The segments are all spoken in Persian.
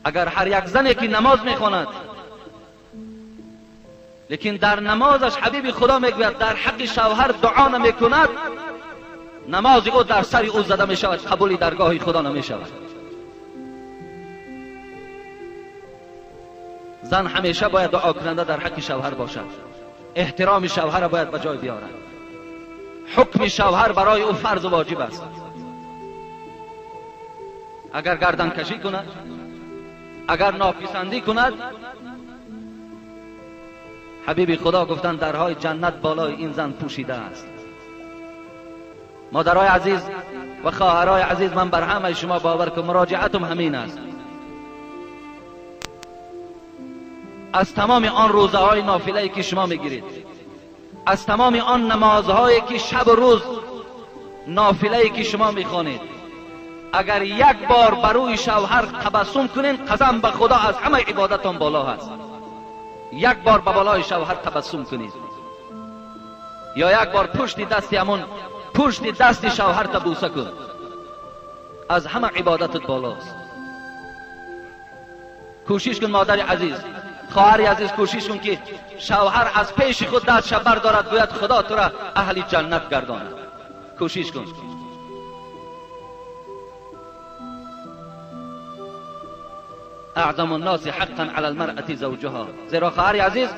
اگر هر یک زنی که نماز میخواند لیکن در نمازش حبیب خدا میگوید در حق شوهر دعا نمیکند، نماز او در سر او زده میشود، قبول درگاه خدا نمیشود. زن همیشه باید دعا کننده در حق شوهر باشد، احترام شوهر باید به جای بیارد، حکم شوهر برای او فرض و واجب است. اگر گردن کشی کند، اگر ناپسندی کند، حبیب خدا گفتند درهای جنت بالای این زن پوشیده است. مادرای عزیز و خواهرای عزیز، من بر همه شما باور که مراجعتم همین است. از تمام آن روزهای نافله‌ای که شما میگیرید، از تمام آن نمازهایی که شب و روز نافله‌ای که شما میخوانید، اگر یک بار بر روی شوهر تبسم کنین، قسم به خدا از همه عبادتان بالا هست. یک بار به بالای شوهر تبسم کنید، یا یک بار پشت دست شوهر تبوسه کن، از همه عبادتت بالاست. کوشش کن مادر عزیز، خواهر عزیز، کوشش کن که شوهر از پیش خود دستش بردارد، گوید خدا تو را اهل جنت گرداند. کوشش کن. اعظم الناس حقا علی المرأة زوجها، زیرا خواهر عزیز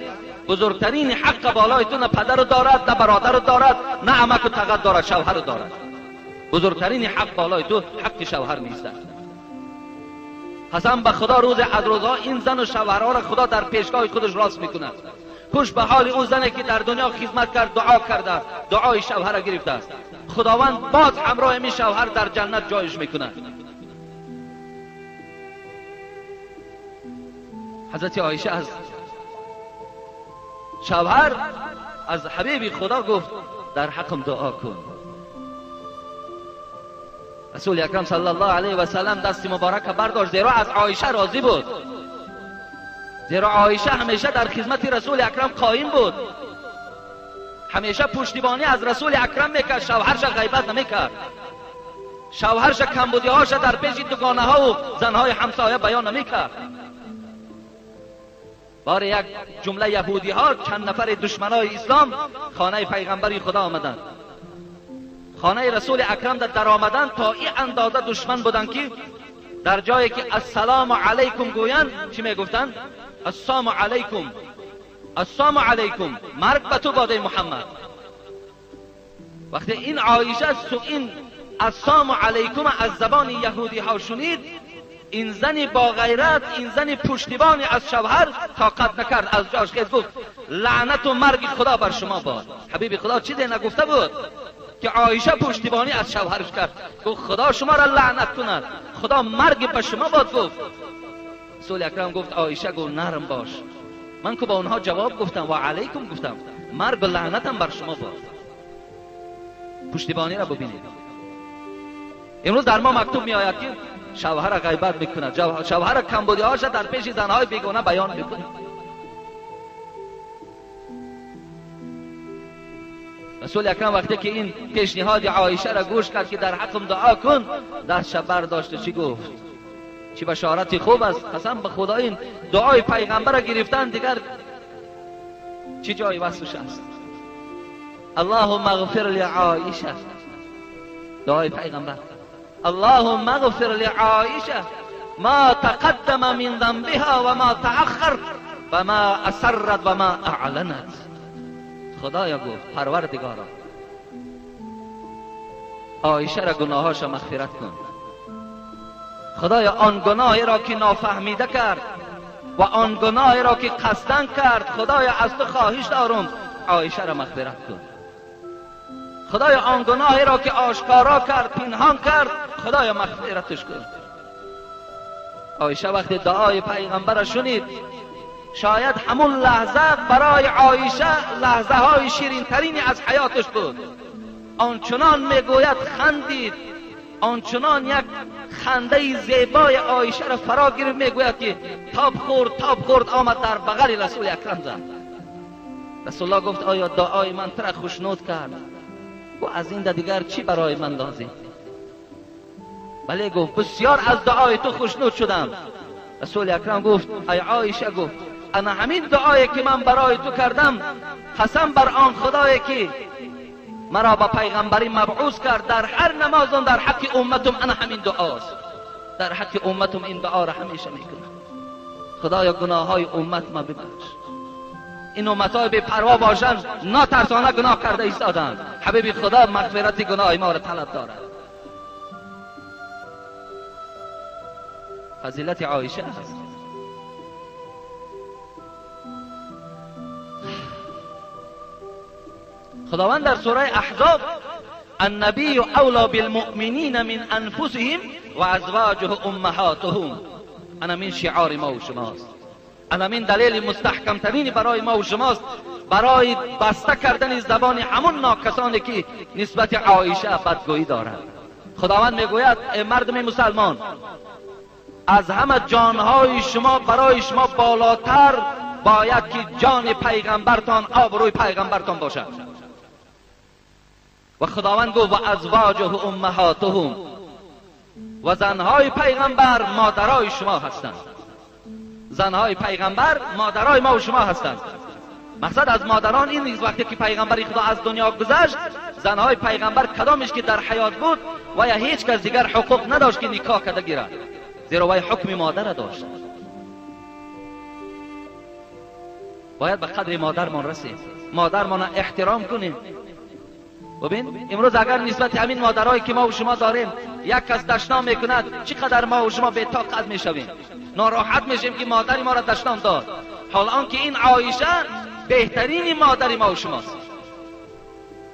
بزرگترین حق بالای تو نه پدر دارد، نه برادر دارد، نه عمک و تقد دارد، شوهر دارد. بزرگترین حق بالای تو حق شوهر نیست. قسم به خدا روز از روزها این زن و شوهرها را خدا در پیشگاه خودش راست میکند. خوش به حال اون زنی که در دنیا خدمت کرد، دعا کرده، دعای شوهر را گرفته است. خداوند باز همراه می شوهر در جنت جایش میکند. حضرت عایشه از شوهر، از حبیب خدا گفت در حقم دعا کن. رسول اکرم صلی الله علیه و سلم دست مبارک برداشت، زیرا از عایشه راضی بود، زیرا عایشه همیشه در خدمت رسول اکرم قایم بود، همیشه پشتیبانی از رسول اکرم میکرد، شوهرش غیبت نمیکرد، شوهرش کمبودی‌هاش در پیش دکانه ها و زنهای همسایه بیان نمیکرد. بار یک جمله یهودی ها، چند نفر دشمنای اسلام خانه پیغمبری خدا آمدند، خانه رسول اکرم در آمدن، تا این اندازه دشمن بودن که در جایی که السلام علیکم گویند، چی میگفتند؟ السلام علیکم، السلام علیکم، مرگ به تو باده محمد. وقتی این عایشه این السلام علیکم از زبان یهودی ها شنید، این زنی با غیرت، این زنی پشتیبانی از شوهر طاقت نکرد، از جاش خیز گفت لعنت و مرگ خدا بر شما باد. حبیب خدا چیزی نگفته بود که عایشه پشتیبانی از شوهرش کرد، گفت خدا شما را لعنت کند، خدا مرگ به شما باد. گفت رسول اکرم گفت عایشه گفت نرم باش، من که با اونها جواب گفتم و علیکم گفتم، مرگ و لعنتم بر شما باد. پشتیبانی را ببینید. امروز در ما مکتوب می آید که شوهر غیبت میکند، شوهر کمبودی هاش در پیش زنهای بیگانه بیان میکنه. رسول اکرم وقتی که این پیشنهاد عایشه را گوش کرد که در حقم دعا کن، دستش برداشت، چی گفت؟ چی بشارتی خوب است. قسم به خدا این دعای پیغمبر را گرفتن دیگر چی جای وصفش است. اللهم اغفر لعایشه، دعای پیغمبر، اللهم اغفر لعایشه ما تقدم من ذنبها و ما تأخر و ما اسرت و ما اعلنت. خدایا گفت پروردگارا عایشه را گناهاش مغفرت کن. خدایا آن گناهی را که نافهمیده کرد و آن گناهی را که قصدن کرد، خدایا از تو خواهش دارم عایشه را مغفرت کن. خدایا آن گناهی را که آشکارا کرد، پنهان کرد، خدایا مغفرتش کن. عایشه وقتی دعای پیغمبر را شنید، شاید همون لحظه برای عایشه لحظه های شیرین ترینی از حیاتش بود. آنچنان میگوید خندید، آنچنان یک خنده زیبای عایشه را فرا گرفت، میگوید که تاب خورد آمد در بغل رسول اکرم زد. رسول الله گفت آیا دعای من تو را خوشنود کرد؟ و از این دیگر چی برای من لازم؟ بله گفت بسیار از دعای تو خوشنود شدم. رسول اکرم گفت ای عایشه، گفت انا همین دعایی که من برای تو کردم، قسم بر آن خدایی که مرا با پیغمبری مبعوث کرد، در هر نمازم در حق امتم انا همین دعاست، در حق امتم این دعا را همیشه میکنم. خدایا گناه های امت ما ببخش. این امت های بی پروا باشند، ناترسانه گناه کرده ایستادند. حبیب خدا مغفرت گناه ما را طلب دارد. فضیلت عایشه است. خداوند در سوره احزاب النبی اولی بالمؤمنین من انفسهم و ازواجه امهاتهم، این شعار ما و شماست. این دلیل مستحکم ترین برای ما و شماست برای بسته کردن زبان همون ناکسانی که نسبت عایشه بدگویی دارند. خداوند میگوید ای مردم مسلمان، از همه جانهای شما برای شما بالاتر باید که جان پیغمبرتان، آبروی پیغمبرتان باشد. و خداوند گفت و ازواجه امهاتهم، و زنهای پیغمبر مادرای شما هستند. زنهای پیغمبر مادرای ما و شما هستند. مقصد از مادران این نیست وقتی که پیغمبر خدا از دنیا گذشت، زنهای پیغمبر کدامش که در حیات بود و یا هیچ کس دیگر حقوق نداشت که نکاح کرده گیرد، زیرا وی حکم مادر داشت. باید به قدر مادرمان رسیم، مادرمان احترام کنیم. ببین امروز اگر نسبت همین مادرایی که ما و شما داریم یک کس دشنام میکند، چقدر ما و شما بی طاقت میشویم، ناراحت میشیم که مادری ما را دشنام داد، حال آنکه این عایشه بهترین مادری ما و شماست.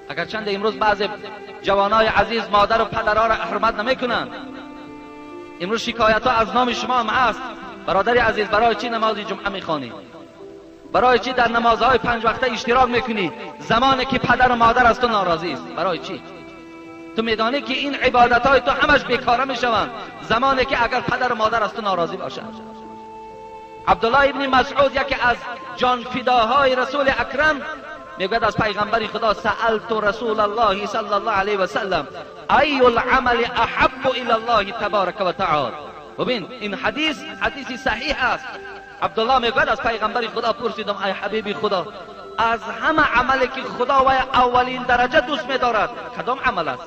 اگرچند امروز بعضی جوانای عزیز مادر و پدرها را حرمت نمیکنند. امروز شکایت ها از نام شما هم هست. برادری عزیز، برای چی نماز جمعه میخوانی؟ برای چی در نمازهای 5 وقته اشتراک میکنی زمانی که پدر و مادر از تو ناراضی است؟ برای چی؟ تو میدانی که این عبادت های تو همش بیکاره میشوند زمانی که اگر پدر و مادر از تو ناراضی باشند. عبدالله ابن مسعود، یکی از جان فداهای رسول اکرم، میگوید از پیغمبر خدا سألت رسول الله صلی الله علیه و سلم ای العمل احب الی الله تبارک و تعالی. ببین این حدیثی صحیح است. عبدالله میگوید از پیغمبر خدا پرسیدم ای حبیب خدا، از همه عملی که خدا و اولین درجه دوست می‌دارد کدام عمل است؟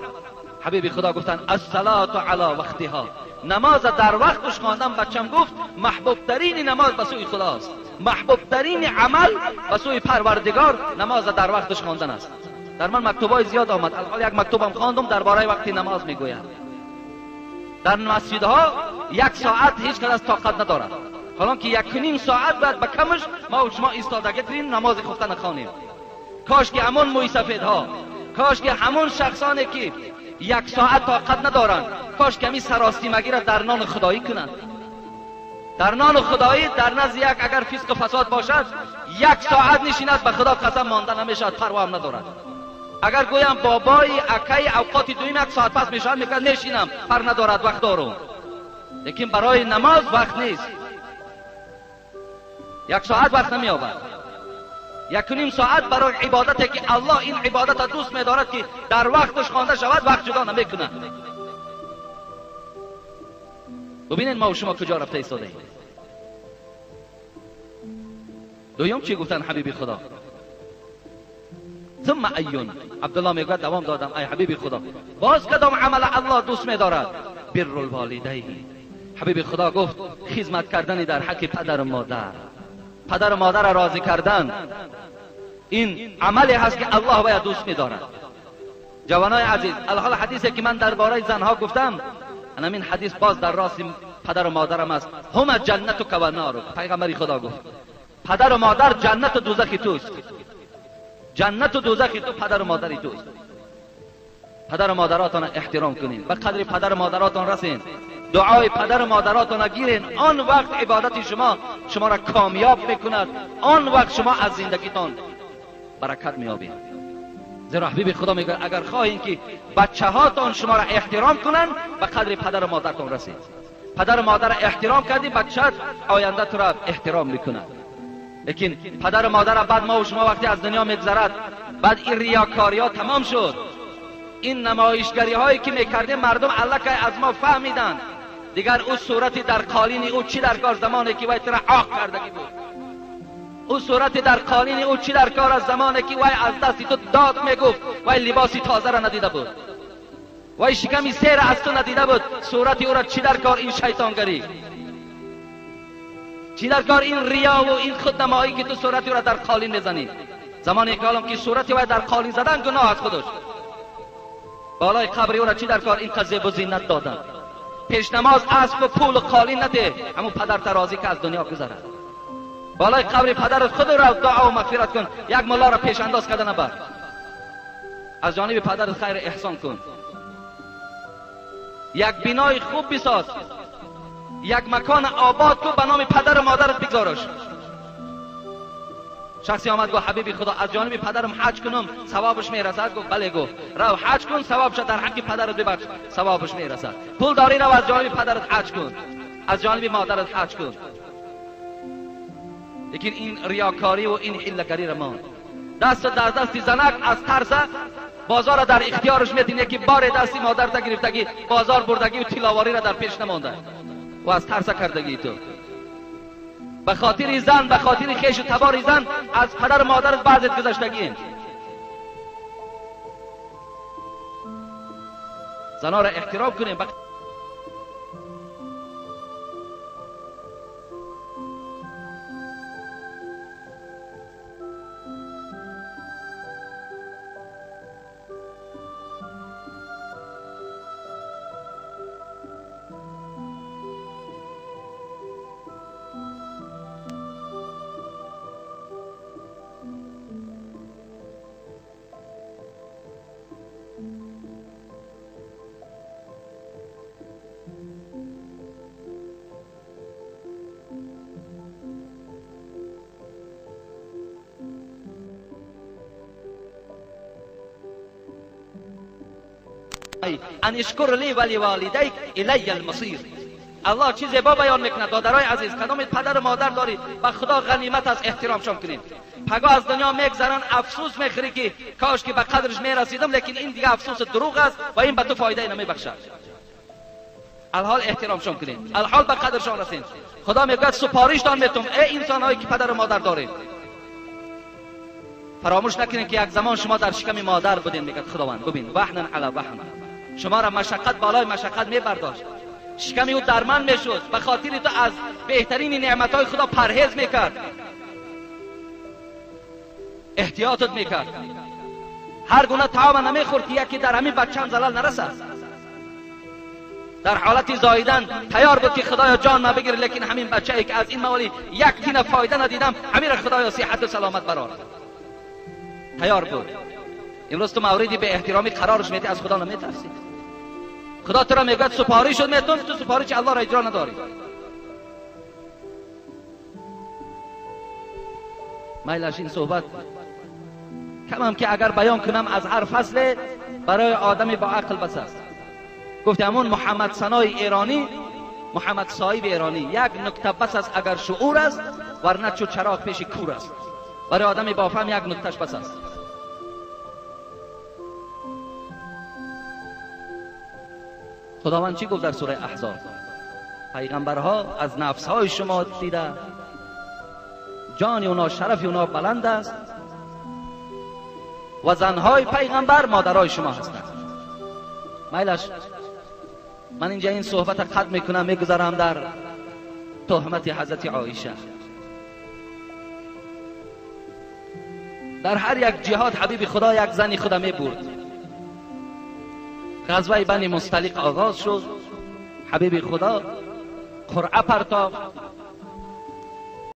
حبیب خدا گفتن الصلاة علی وقتها، نماز در وقتش خواندن. بچم گفت محبوب ترین نماز به سوی خداست، محبوب ترین عمل به سوی پروردگار نماز در وقتش خواندن است. در من مکتوبای زیاد آمد، الان یک مکتوبم خواندم درباره وقت نماز میگوید. در مسجدها 1 ساعت هیچ کس از طاقت ندارد، حالا که 1.5 ساعت بعد به کمش ما و شما ایستادگی ترین نماز خفتن خانیم. کاش که همون موی سفیدها، کاش که همون شخصانی که 1 ساعت طاقت ندارند، کاش که همین سراستیمگی را در نام خدایی کنند. در نام خدایی در نزد یک اگر فسق و فساد باشد 1 ساعت نشیند به خدا قسم مانده نمیشد، پروا هم ندارد. اگر گویم بابای اکی اوقات دویم 1 ساعت پس میشد میگه نشینم، پر ندارد، وقت دارم. لیکن برای نماز وقت نیست. 1 ساعت وقت نمی‌یابد. 1.5 ساعت برای عبادتی که الله این عبادت را دوست می‌دارد که در وقتش خوانده شود وقت جدا نمی‌کند. ببینید ما و شما کجا رفته ایستاده ایم. دویم چی گفتن حبیب خدا؟ ثم ایون، عبدالله میگوید دوام دادم ای حبیب خدا، باز کدام عمل الله دوست می‌دارد؟ بر الوالدین. حبیب خدا گفت خدمت کردن در حق پدر و مادر، پدر و مادر را راضی کردن، این عملی هست که الله باید دوست می‌دارد. جوانای عزیز، الحال حدیثی که من درباره زنها گفتم، همین حدیث باز در راست پدر و مادرم است. هم جنت و نار. پیغمبر خدا گفت پدر و مادر جنت و دوزخ توست. جنت و دوزخ تو پدر و مادری توست. پدر و مادراتون احترام کنین، به قدر پدر و مادراتون رسین، دعای پدر و مادراتون گیرین. آن وقت عبادت شما را کامیاب میکند، آن وقت شما از زندگیتون برکت میابین. زیرا حبیب خدا میگه اگر خواهین که بچه هاتون شما را احترام کنن، به قدر پدر و مادرتون رسید. پدر و مادر احترام کردی، بچه‌ت آینده تو را احترام میکنه. لیکن پدر و مادر بعد ما و شما وقتی از دنیا میگذرد، بعد این ریاکاری ها تمام شد، این نمایشگری هایی که میکردیم مردم الکه از ما فهمیدن دیگر او صورتی در قالین او چی در کار زمانی که وای ترا عاق کردگی بود، او صورتی در قالین او چی در کار از زمانی که وای از دستی تو داد میگفت، وای لباسی تازه را ندیده بود، وای شکمی سیر از تو ندیده بود، صورتی او را چی در کار این شیطانگری، چی در کار این ریا و این خودنمایی که تو صورتی او را در قالین میزنی. زمانی که عالم که صورتی وای در قالین زدن گناه از خودش، بالای قبر او را چی در کار این قضیه و زینت دادن. پیش نماز اسب و پول و قالین نده، همون پدر ترازی که از دنیا گذرد. بالای قبر پدرت خود را دعا و مغفرت کن، یک ملا را پیش انداز کردن نبر، از جانب پدرت خیر احسان کن، یک بینای خوب بساز، یک مکان آباد کو به نام پدر و مادرت بگذارش. شخصی آمد گفت حبیبی خدا از جانب پدرم حج کنم ثوابش میرسد؟ گفت بله. گفت رو حج کن ثوابش در حق پدرت ببخش ثوابش میرسد. پول داری رو از جانب پدرت حج کن، از جانب مادرت حج کن. لیکن این ریاکاری و این حیله‌گری را ما دست در دستی زنک از ترس بازار در اختیارش میدین که بار دستی مادر گرفتگی بازار بردگی و تلاواری را در پیش نمانده و از ترس کردگی تو به خاطر زن، به خاطر خیش و تبار زن از پدر مادرت بعضت گذشتگی. زنها را احترام کنیم. ان اشکر لی ولی والدیک الی المصیر. الله چیز زیبا بیان میکنه دادرای عزیز، کدام پدر و مادر داری به خدا غنیمت از احترامشان کنیم. پگا از دنیا میگذرن افسوس میخوری که کاش که به قدرش میرسیدم، لیکن این دیگه افسوس دروغ است و این به تو فایده نمیبخشد. الحال احترامشان کنیم، الحال به قدرشان رسید. خدا میگه سپارش دان میتم ای انسانایی که پدر و مادر دارید. فراموش نکنید که یک زمان شما در شکم مادر بودین. میگه خداوند ببین وحنا علی وحنا، شما را مشقت بالای مشقت میبرداشت، شکمی او درمان میشد، به خاطر تو از بهترین نعمتهای خدا پرهیز میکرد، احتیاطت میکرد، هر گونه طعام نمیخورد که یکی در همین بچه‌ام زلال نرسد. در حالت زاییدن تیار بود که خدایا جان ما بگیر، لیکن همین بچه‌ای که از این مولی یک تینه فایده ندیدم، همین را خدایا صحت و سلامت برار تیار بود. امروز تو موردی به احترامی قرارش میدی، از خدا نمیترسی. خدا تو را میگه سپاری شد میتون، تو سپارش الله را اجرا نداری. میلش این صحبت کمم که اگر بیان کنم از هر فصل برای آدمی با عقل بس است. گفت همون محمد سنای ایرانی، محمد صاحب ایرانی، یک نکته بس است اگر شعور است، ورنه چو چراغ پیش کور است. برای آدمی با فهم یک نکتهش بس است. خداوند چی گفت در سوره احزاب؟ پیغمبرها از نفسهای شما دیده جان اونا شرف اونا بلند است و زنهای پیغمبر مادرای شما هستند. میلش من اینجا این صحبت ختم میکنم، میگذارم در تهمت حضرت عایشه. در هر یک جهاد حبیب خدا یک زنی خدا میبرد. غزوه بنی مصطلق آغاز شد، حبیب خدا قرعه پرتاخت